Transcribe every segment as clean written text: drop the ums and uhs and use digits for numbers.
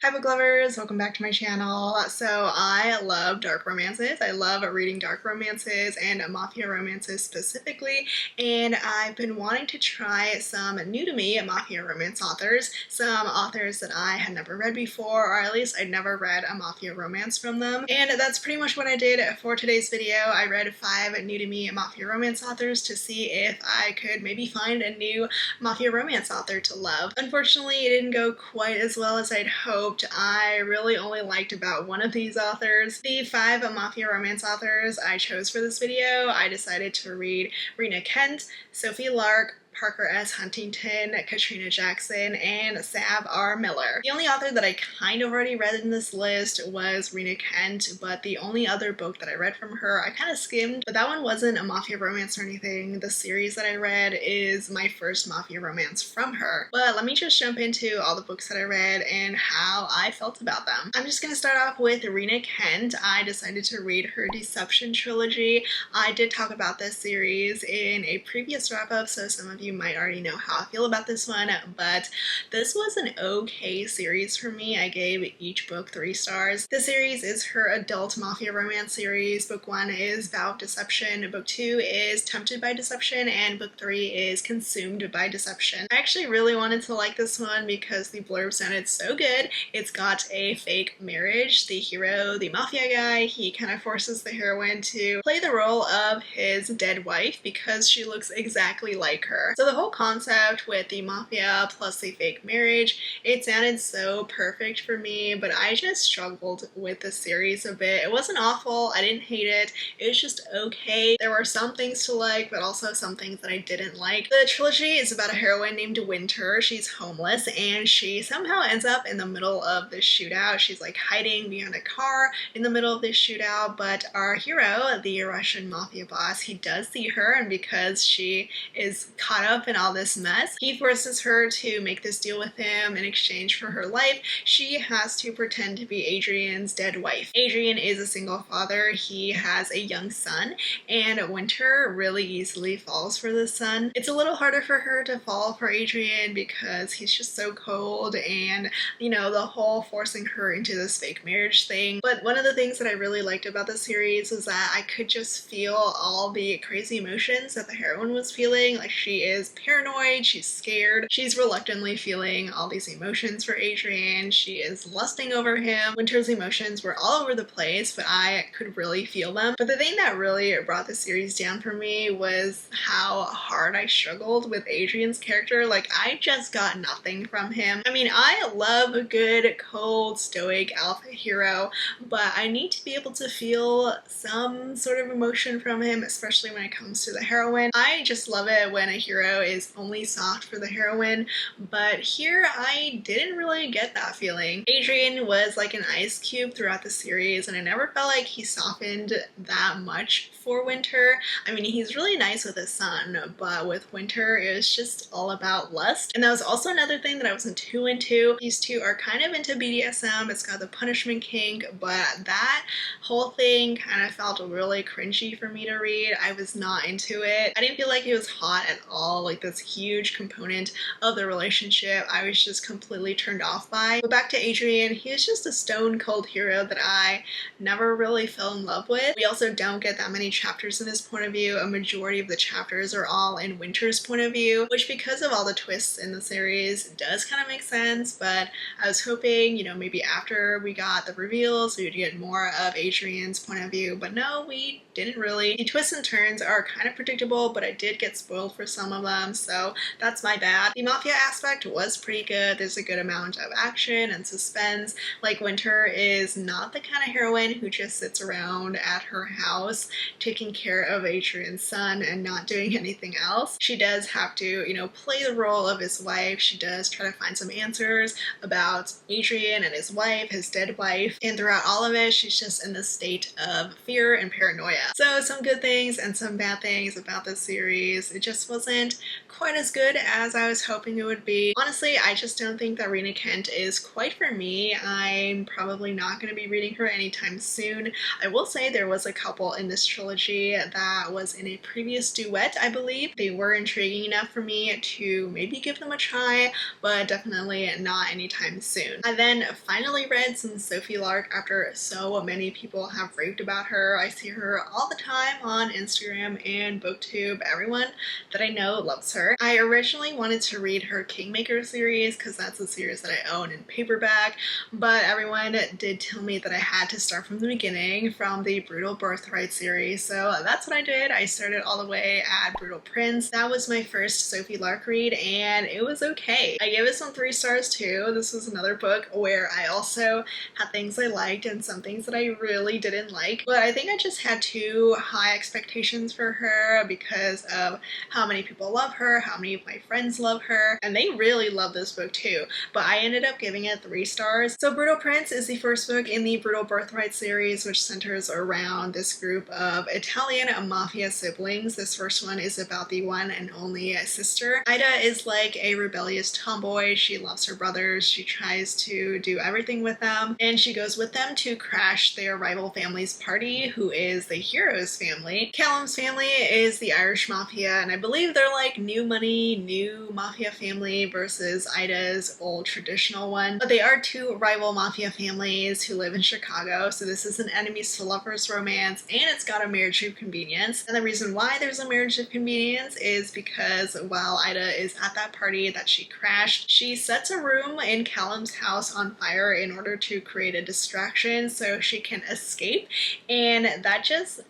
Hi Booklovers, welcome back to my channel. So I love dark romances. I love reading dark romances and Mafia romances specifically, and I've been wanting to try some new to me Mafia romance authors, some authors that I had never read before, or at least I'd never read a Mafia romance from them. And that's pretty much what I did for today's video. I read 5 new to me Mafia romance authors to see if I could maybe find a new Mafia romance author to love. Unfortunately, it didn't go quite as well as I'd hoped. I really only liked about one of these authors. The 5 Mafia romance authors I chose for this video, I decided to read Rena Kent, Sophie Lark, Parker S. Huntington, Katrina Jackson, and Sav R. Miller. The only author that I kind of already read in this list was Rena Kent, but the only other book that I read from her I kind of skimmed, but that one wasn't a Mafia romance or anything. The series that I read is my first Mafia romance from her. But let me just jump into all the books that I read and how I felt about them. I'm just going to start off with Rena Kent. I decided to read her Deception trilogy. I did talk about this series in a previous wrap-up, so some of you might already know how I feel about this one, but this was an okay series for me. I gave each book 3 stars. The series is her adult Mafia romance series. Book 1 is Vow of Deception, Book 2 is Tempted by Deception, and Book 3 is Consumed by Deception. I actually really wanted to like this one because the blurb sounded so good. It's got a fake marriage. The hero, the Mafia guy, he kind of forces the heroine to play the role of his dead wife because she looks exactly like her. So the whole concept with the Mafia plus the fake marriage, it sounded so perfect for me, but I just struggled with the series a bit. It wasn't awful, I didn't hate it, it was just okay. There were some things to like, but also some things that I didn't like. The trilogy is about a heroine named Winter. She's homeless, and she somehow ends up in the middle of this shootout. She's like hiding behind a car in the middle of this shootout, but our hero, the Russian Mafia boss, he does see her, and because she is caught up in all this mess, he forces her to make this deal with him in exchange for her life. She has to pretend to be Adrian's dead wife. Adrian is a single father. He has a young son, and Winter really easily falls for this son. It's a little harder for her to fall for Adrian because he's just so cold, and you know, the whole forcing her into this fake marriage thing. But one of the things that I really liked about the series is that I could just feel all the crazy emotions that the heroine was feeling. Like, she is paranoid, she's scared, she's reluctantly feeling all these emotions for Adrian, she is lusting over him. Winter's emotions were all over the place, but I could really feel them. But the thing that really brought the series down for me was how hard I struggled with Adrian's character. Like, I just got nothing from him. I mean, I love a good, cold, stoic alpha hero, but I need to be able to feel some sort of emotion from him, especially when it comes to the heroine. I just love it when a hero is only soft for the heroine, but here I didn't really get that feeling. Adrian was like an ice cube throughout the series, and I never felt like he softened that much for Winter. I mean, he's really nice with his son, but with Winter, it was just all about lust. And that was also another thing that I wasn't too into. These two are kind of into BDSM. It's got the punishment kink, but that whole thing kind of felt really cringy for me to read. I was not into it. I didn't feel like it was hot at all, like this huge component of the relationship I was just completely turned off by. But back to Adrian, he is just a stone cold hero that I never really fell in love with. We also don't get that many chapters in his point of view. A majority of the chapters are all in Winter's point of view, which, because of all the twists in the series, does kind of make sense, but I was hoping, you know, maybe after we got the reveals, we would get more of Adrian's point of view, but no, we didn't really. The twists and turns are kind of predictable, but I did get spoiled for some of them, so that's my bad. The Mafia aspect was pretty good. There's a good amount of action and suspense. Like, Winter is not the kind of heroine who just sits around at her house taking care of Adrian's son and not doing anything else. She does have to, you know, play the role of his wife. She does try to find some answers about Adrian and his wife, his dead wife, and throughout all of it, she's just in this state of fear and paranoia. So some good things and some bad things about this series. It just wasn't wasn't quite as good as I was hoping it would be. Honestly, I just don't think that Rena Kent is quite for me. I'm probably not going to be reading her anytime soon. I will say there was a couple in this trilogy that was in a previous duet, I believe. They were intriguing enough for me to maybe give them a try, but definitely not anytime soon. I then finally read some Sophie Lark after so many people have raved about her. I see her all the time on Instagram and BookTube. Everyone that I know loves her. I originally wanted to read her Kingmaker series because that's a series that I own in paperback, but everyone did tell me that I had to start from the beginning, from the Brutal Birthright series, so that's what I did. I started all the way at Brutal Prince. That was my first Sophie Lark read, and it was okay. I gave it some 3 stars too. This was another book where I also had things I liked and some things that I really didn't like, but I think I just had too high expectations for her because of how many people love her, how many of my friends love her, and they really love this book too, but I ended up giving it 3 stars. So Brutal Prince is the first book in the Brutal Birthright series, which centers around this group of Italian mafia siblings. This first one is about the one and only sister. Ida is like a rebellious tomboy. She loves her brothers. She tries to do everything with them, and she goes with them to crash their rival family's party, who is the hero's family. Callum's family is the Irish mafia, and I believe they're like new money, new mafia family versus Ida's old traditional one. But they are 2 rival mafia families who live in Chicago, so this is an enemies to lovers romance, and it's got a marriage of convenience. And the reason why there's a marriage of convenience is because while Ida is at that party that she crashed, she sets a room in Callum's house on fire in order to create a distraction so she can escape, and that just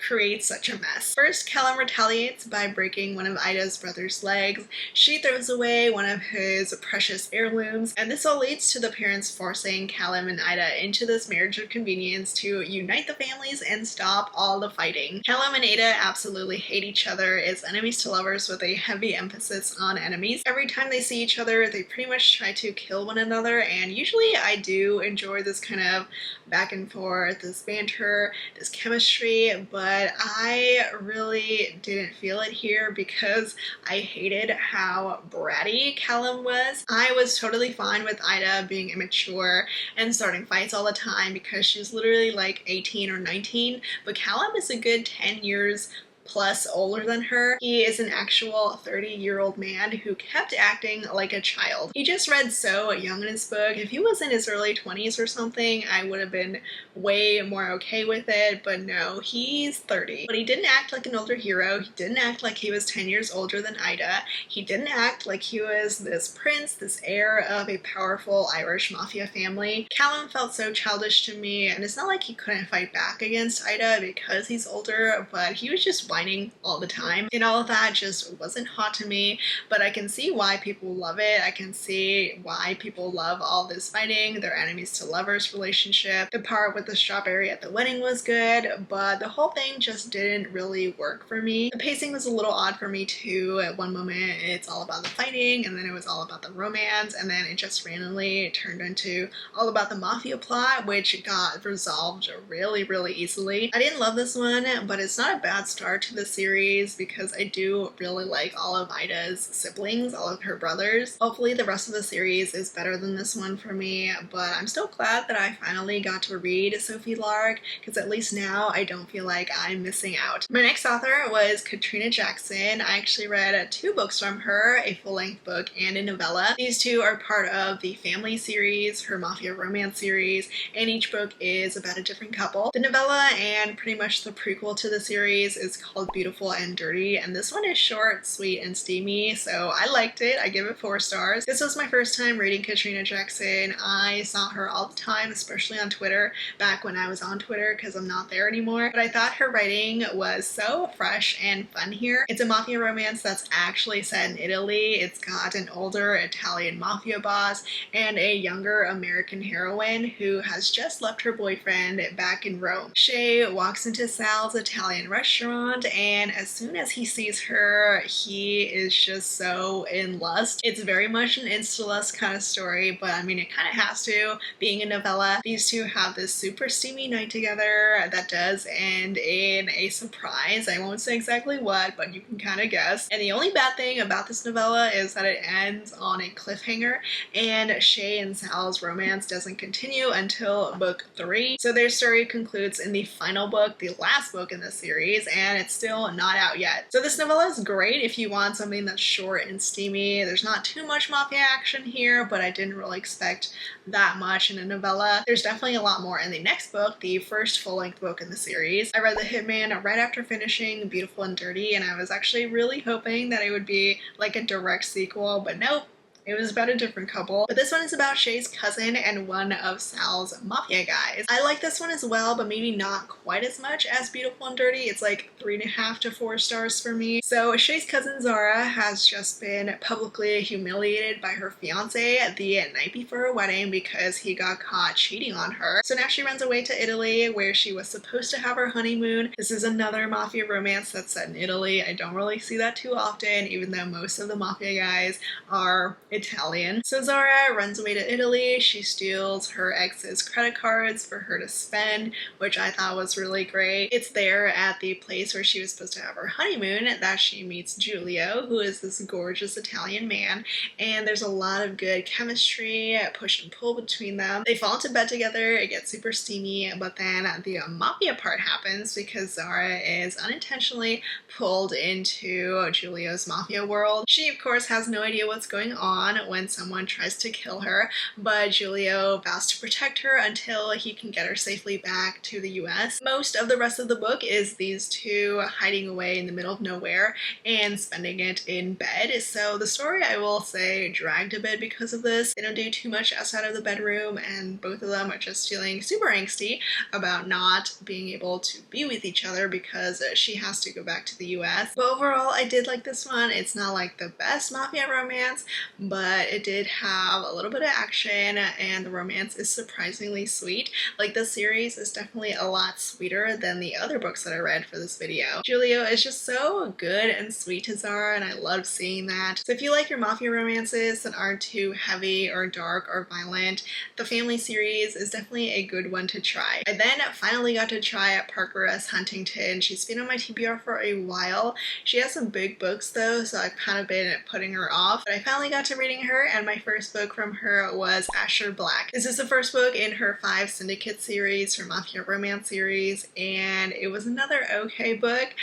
creates such a mess. First, Callum retaliates by breaking one of Ida's brother's legs. She throws away one of his precious heirlooms, and this all leads to the parents forcing Callum and Ida into this marriage of convenience to unite the families and stop all the fighting. Callum and Ida absolutely hate each other as enemies to lovers, with a heavy emphasis on enemies. Every time they see each other, they pretty much try to kill one another, and usually I do enjoy this kind of back and forth, this banter, this chemistry, but I really didn't feel it here because I hated how bratty Callum was. I was totally fine with Ida being immature and starting fights all the time because she's literally like 18 or 19, but Callum is a good 10 years plus older than her. He is an actual 30-year-old man who kept acting like a child. He just read so young in his book. If he was in his early 20s or something, I would have been way more okay with it, but no, he's 30. But he didn't act like an older hero. He didn't act like he was 10 years older than Ida. He didn't act like he was this prince, this heir of a powerful Irish mafia family. Callum felt so childish to me, and it's not like he couldn't fight back against Ida because he's older, but he was just whining all the time, and all of that just wasn't hot to me. But I can see why people love it. I can see why people love all this fighting, their enemies to lovers relationship. The part with the strawberry at the wedding was good, but the whole thing just didn't really work for me. The pacing was a little odd for me too. At one moment it's all about the fighting, and then it was all about the romance, and then it just randomly turned into all about the mafia plot, which got resolved really easily. I didn't love this one, but it's not a bad start to the series because I do really like all of Ida's siblings, all of her brothers. Hopefully the rest of the series is better than this one for me, but I'm still glad that I finally got to read Sophie Lark because at least now I don't feel like I'm missing out. My next author was Katrina Jackson. I actually read 2 books from her, a full-length book and a novella. These 2 are part of the Family series, her Mafia romance series, and each book is about a different couple. The novella and pretty much the prequel to the series is called Beautiful and Dirty, and this one is short, sweet, and steamy, so I liked it. I give it 4 stars. This was my first time reading Katrina Jackson. I saw her all the time, especially on Twitter, back when I was on Twitter because I'm not there anymore, but I thought her writing was so fresh and fun here. It's a mafia romance that's actually set in Italy. It's got an older Italian mafia boss and a younger American heroine who has just left her boyfriend back in Rome. Shay walks into Sal's Italian restaurant around, and as soon as he sees her, he is just so in lust. It's very much an insta-lust kind of story, but I mean, it kind of has to, being a novella. These two have this super steamy night together that does end in a surprise. I won't say exactly what, but you can kind of guess. And the only bad thing about this novella is that it ends on a cliffhanger, and Shay and Sal's romance doesn't continue until book 3. So their story concludes in the final book, the last book in the series, and it's still not out yet. So this novella is great if you want something that's short and steamy. There's not too much mafia action here, but I didn't really expect that much in a novella. There's definitely a lot more in the next book, the first full-length book in the series. I read The Hitman right after finishing Beautiful and Dirty, and I was actually really hoping that it would be like a direct sequel, but nope. It was about a different couple, but this one is about Shay's cousin and one of Sal's mafia guys. I like this one as well, but maybe not quite as much as Beautiful and Dirty. It's like 3.5 to 4 stars for me. So Shay's cousin Zara has just been publicly humiliated by her fiance the night before her wedding because he got caught cheating on her. So now she runs away to Italy where she was supposed to have her honeymoon. This is another mafia romance that's set in Italy. I don't really see that too often, even though most of the mafia guys are Italian. So Zara runs away to Italy. She steals her ex's credit cards for her to spend, which I thought was really great. It's there at the place where she was supposed to have her honeymoon that she meets Giulio, who is this gorgeous Italian man, and there's a lot of good chemistry, push and pull between them. They fall into bed together, it gets super steamy, but then the mafia part happens because Zara is unintentionally pulled into Giulio's mafia world. She, of course, has no idea what's going on when someone tries to kill her, but Giulio vows to protect her until he can get her safely back to the US. Most of the rest of the book is these two hiding away in the middle of nowhere and spending it in bed. So the story, I will say, dragged a bit because of this. They don't do too much outside of the bedroom, and both of them are just feeling super angsty about not being able to be with each other because she has to go back to the US. But overall, I did like this one. It's not like the best mafia romance, but it did have a little bit of action, and the romance is surprisingly sweet. Like, the series is definitely a lot sweeter than the other books that I read for this video. Giulio is just so good and sweet to Zara, and I loved seeing that. So if you like your mafia romances that aren't too heavy or dark or violent, the family series is definitely a good one to try. I then finally got to try Parker S. Huntington. She's been on my TBR for a while. She has some big books though, so I've kind of been putting her off, but I finally got to reading her, and my first book from her was Asher Black. This is the first book in her 5 Syndicate series, her Mafia romance series, and it was another okay book.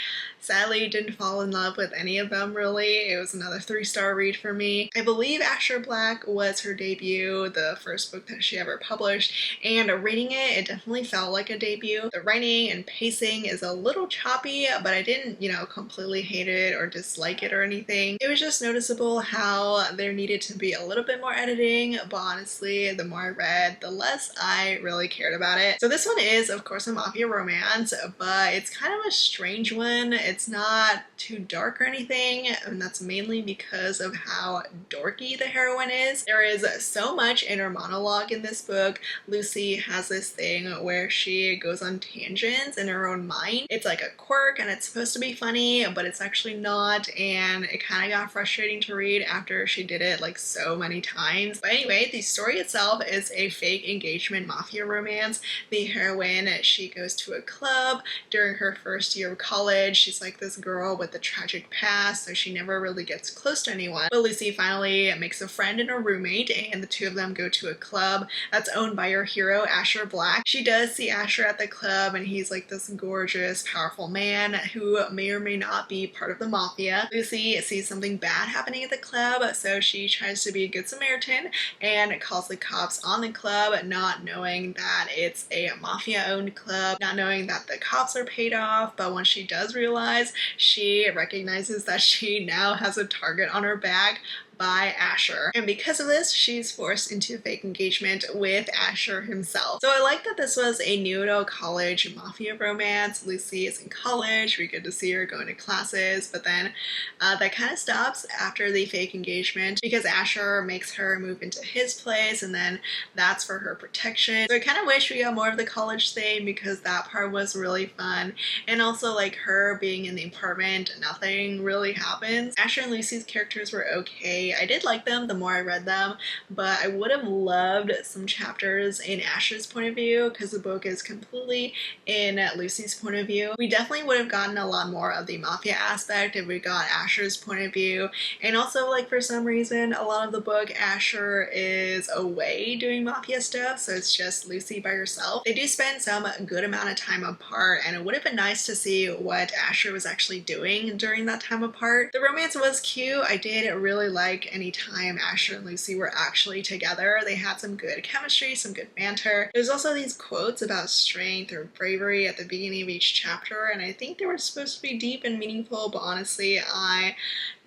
Sadly, didn't fall in love with any of them really. It was another 3-star read for me. I believe Asher Black was her debut, the first book that she ever published, and reading it, it definitely felt like a debut. The writing and pacing is a little choppy, but I didn't, completely hate it or dislike it or anything. It was just noticeable how there needed to be a little bit more editing, but honestly, the more I read, the less I really cared about it. So this one is, of course, a mafia romance, but it's kind of a strange one. It's not too dark or anything, and that's mainly because of how dorky the heroine is. There is so much inner monologue in this book. Lucy has this thing where she goes on tangents in her own mind. It's like a quirk, and it's supposed to be funny, but it's actually not, and it kind of got frustrating to read after she did it like so many times. But anyway, the story itself is a fake engagement mafia romance. The heroine, she goes to a club during her first year of college. She's like this girl with a tragic past, so she never really gets close to anyone. But Lucy finally makes a friend and a roommate, and the two of them go to a club that's owned by her hero, Asher Black. She does see Asher at the club, and he's like this gorgeous, powerful man who may or may not be part of the mafia. Lucy sees something bad happening at the club, so she tries to be a good Samaritan and calls the cops on the club, not knowing that it's a mafia-owned club, not knowing that the cops are paid off. But when she does realize, she recognizes that she now has a target on her back. by Asher. And because of this, she's forced into a fake engagement with Asher himself. So I like that this was a new to college mafia romance. Lucy is in college, we get to see her going to classes, but then that kind of stops after the fake engagement because Asher makes her move into his place, and then that's for her protection. So I kind of wish we got more of the college thing because that part was really fun. And also like her being in the apartment, nothing really happens. Asher and Lucy's characters were okay. I did like them the more I read them, but I would have loved some chapters in Asher's point of view because the book is completely in Lucy's point of view. We definitely would have gotten a lot more of the mafia aspect if we got Asher's point of view. And also like for some reason a lot of the book Asher is away doing mafia stuff, so it's just Lucy by herself. They do spend some good amount of time apart, and it would have been nice to see what Asher was actually doing during that time apart. The romance was cute. I did really like any time Asher and Lucy were actually together. They had some good chemistry, some good banter. There's also these quotes about strength or bravery at the beginning of each chapter, and I think they were supposed to be deep and meaningful, but honestly I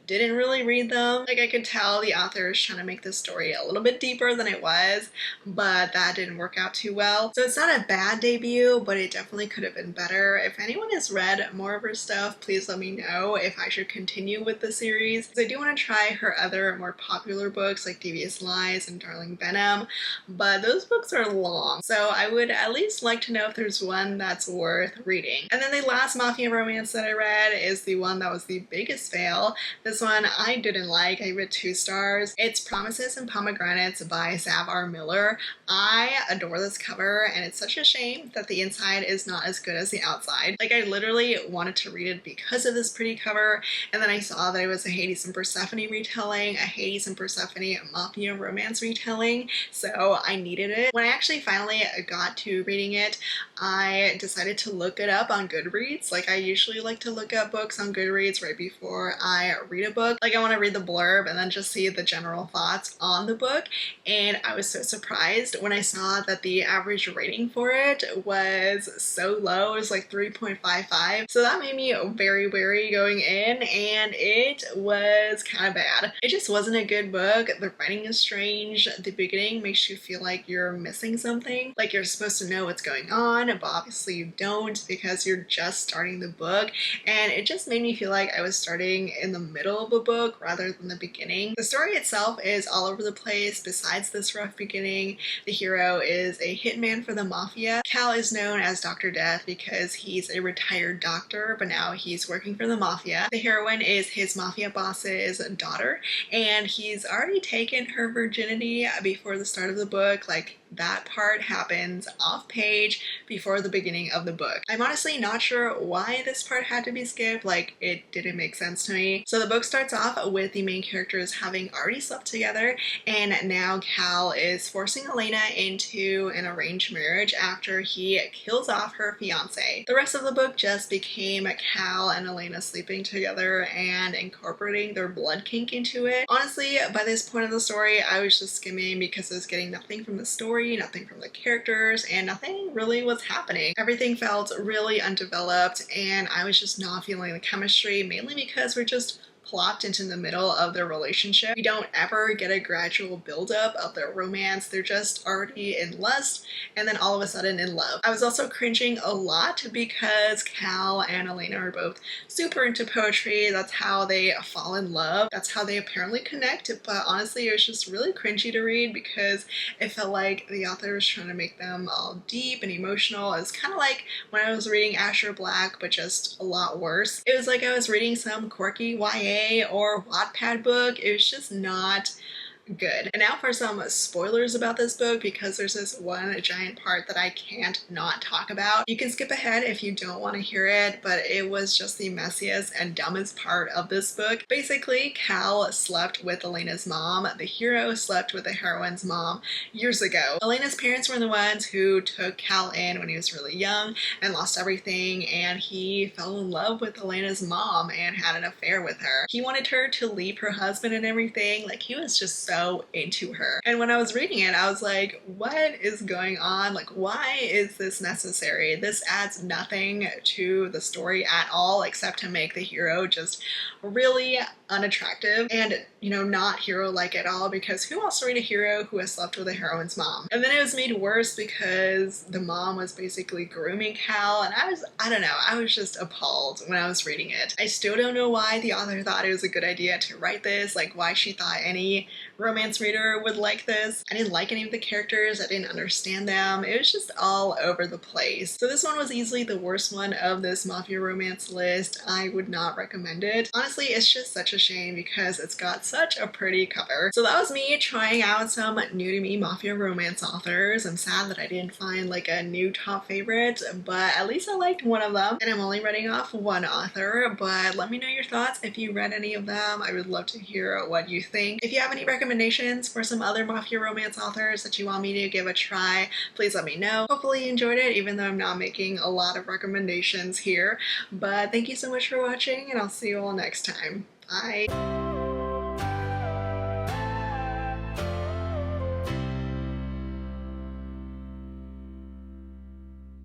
didn't really read them. Like I could tell the author is trying to make this story a little bit deeper than it was, but that didn't work out too well. So it's not a bad debut, but it definitely could have been better. If anyone has read more of her stuff, please let me know if I should continue with the series. I do want to try her other more popular books like Devious Lies and Darling Venom, but those books are long, so I would at least like to know if there's one that's worth reading. And then the last mafia romance that I read is the one that was the biggest fail. This one I didn't like. I gave it 2 stars. It's Promises and Pomegranates by Sav R. Miller. I adore this cover, and it's such a shame that the inside is not as good as the outside. Like I literally wanted to read it because of this pretty cover, and then I saw that it was a Hades and Persephone retelling, a Hades and Persephone mafia romance retelling, so I needed it. When I actually finally got to reading it, I decided to look it up on Goodreads. Like I usually like to look up books on Goodreads right before I read a book. Like I want to read the blurb and then just see the general thoughts on the book, and I was so surprised when I saw that the average rating for it was so low. It was like 3.55, so that made me very wary going in, and it was kind of bad. It just wasn't a good book. The writing is strange. The beginning makes you feel like you're missing something, like you're supposed to know what's going on, but obviously you don't because you're just starting the book, and it just made me feel like I was starting in the middle of a book rather than the beginning. The story itself is all over the place. Besides this rough beginning, the hero is a hitman for the mafia. Cal is known as Dr. Death because he's a retired doctor, but now he's working for the mafia. The heroine is his mafia boss's daughter, and he's already taken her virginity before the start of the book. Like that part happens off page before the beginning of the book. I'm honestly not sure why this part had to be skipped. Like it didn't make sense to me. So the book starts off with the main characters having already slept together, and now Cal is forcing Elena into an arranged marriage after he kills off her fiance. The rest of the book just became Cal and Elena sleeping together and incorporating their blood kink into it. Honestly, by this point of the story, I was just skimming because I was getting nothing from the story, nothing from the characters, and nothing really was happening. Everything felt really undeveloped, and I was just not feeling the chemistry, mainly because we're just plopped into the middle of their relationship. We don't ever get a gradual buildup of their romance. They're just already in lust and then all of a sudden in love. I was also cringing a lot because Cal and Elena are both super into poetry. That's how they fall in love. That's how they apparently connect. But honestly, it was just really cringy to read because it felt like the author was trying to make them all deep and emotional. It was kind of like when I was reading Asher Black, but just a lot worse. It was like I was reading some quirky YA or Wattpad book. It was just not good. And now for some spoilers about this book, because there's this one giant part that I can't not talk about. You can skip ahead if you don't want to hear it, but it was just the messiest and dumbest part of this book. Basically, Cal slept with Elena's mom. The hero slept with the heroine's mom years ago. Elena's parents were the ones who took Cal in when he was really young and lost everything, and he fell in love with Elena's mom and had an affair with her. He wanted her to leave her husband and everything. Like, he was just so so into her. And when I was reading it, I was like, what is going on? Like, why is this necessary? This adds nothing to the story at all except to make the hero just really unattractive and, you know, not hero-like at all, because who wants to read a hero who has slept with a heroine's mom? And then it was made worse because the mom was basically grooming Cal, and I don't know, I was just appalled when I was reading it. I still don't know why the author thought it was a good idea to write this, like why she thought any romance reader would like this. I didn't like any of the characters, I didn't understand them, it was just all over the place. So this one was easily the worst one of this Mafia romance list. I would not recommend it. Honestly, it's just such a shame because it's got such a pretty cover. So that was me trying out some new to me Mafia romance authors. I'm sad that I didn't find like a new top favorite, but at least I liked one of them. And I'm only reading off one author, but let me know your thoughts if you read any of them. I would love to hear what you think. If you have any recommendations for some other Mafia romance authors that you want me to give a try, please let me know. Hopefully you enjoyed it, even though I'm not making a lot of recommendations here. But thank you so much for watching, and I'll see you all next time. Bye!